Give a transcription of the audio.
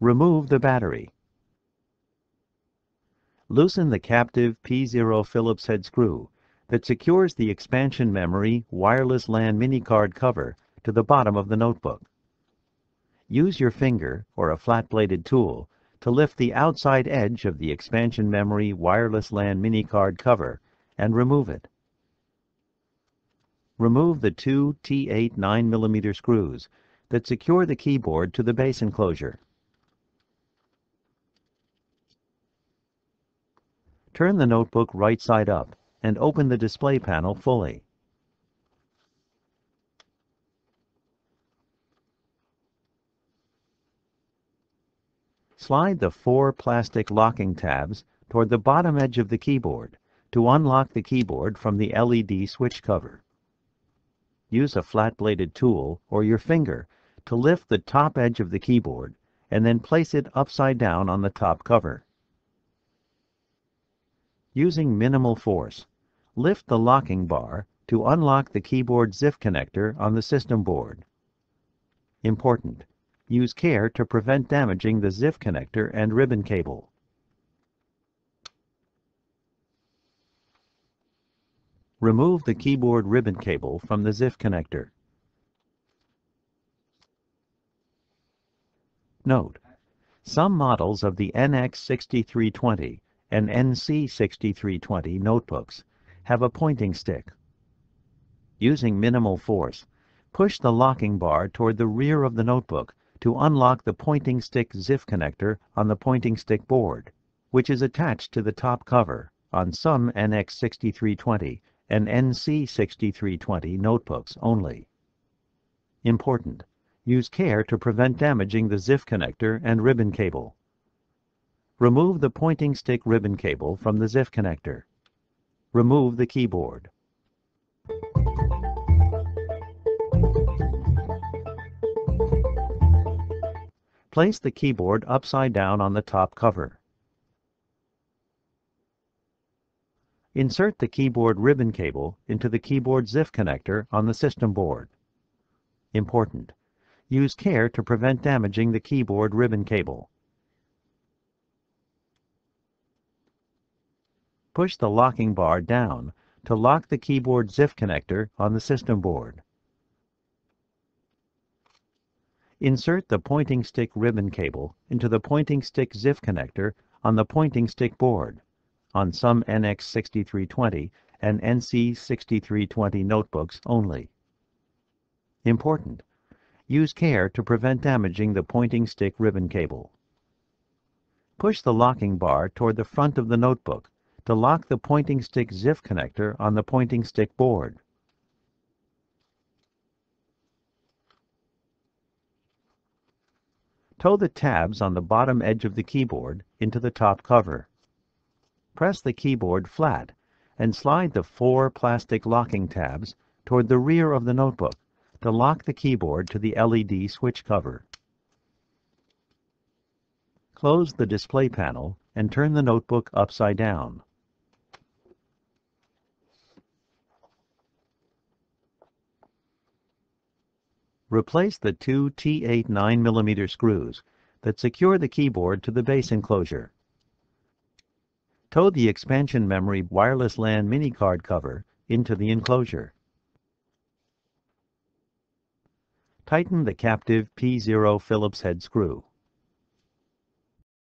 Remove the battery. Loosen the captive P0 Phillips head screw that secures the expansion memory wireless LAN mini card cover to the bottom of the notebook. Use your finger or a flat-bladed tool to lift the outside edge of the expansion memory wireless LAN mini card cover and remove it. Remove the two T8 9mm screws that secure the keyboard to the base enclosure. Turn the notebook right side up and open the display panel fully. Slide the 4 plastic locking tabs toward the bottom edge of the keyboard to unlock the keyboard from the LED switch cover. Use a flat-bladed tool or your finger to lift the top edge of the keyboard and then place it upside down on the top cover. Using minimal force, lift the locking bar to unlock the keyboard ZIF connector on the system board. Important: use care to prevent damaging the ZIF connector and ribbon cable. Remove the keyboard ribbon cable from the ZIF connector. Note: some models of the nx6310 and nc6320 notebooks have a pointing stick. Using minimal force, push the locking bar toward the rear of the notebook to unlock the pointing stick ZIF connector on the pointing stick board, which is attached to the top cover on some nx6320 and nc6320 notebooks only. Important: use care to prevent damaging the ZIF connector and ribbon cable. Remove the pointing stick ribbon cable from the ZIF connector. Remove the keyboard. Place the keyboard upside down on the top cover. Insert the keyboard ribbon cable into the keyboard ZIF connector on the system board. Important: use care to prevent damaging the keyboard ribbon cable. Push the locking bar down to lock the keyboard ZIF connector on the system board. Insert the pointing stick ribbon cable into the pointing stick ZIF connector on the pointing stick board on some nx6320 and nc6320 notebooks only. Important: use care to prevent damaging the pointing stick ribbon cable. Push the locking bar toward the front of the notebook to lock the pointing stick ZIF connector on the pointing stick board. Tow the tabs on the bottom edge of the keyboard into the top cover. Press the keyboard flat and slide the 4 plastic locking tabs toward the rear of the notebook to lock the keyboard to the LED switch cover. Close the display panel and turn the notebook upside down. Replace the two T8 9mm screws that secure the keyboard to the base enclosure. Tow the expansion memory wireless LAN mini card cover into the enclosure. Tighten the captive P0 Phillips head screw.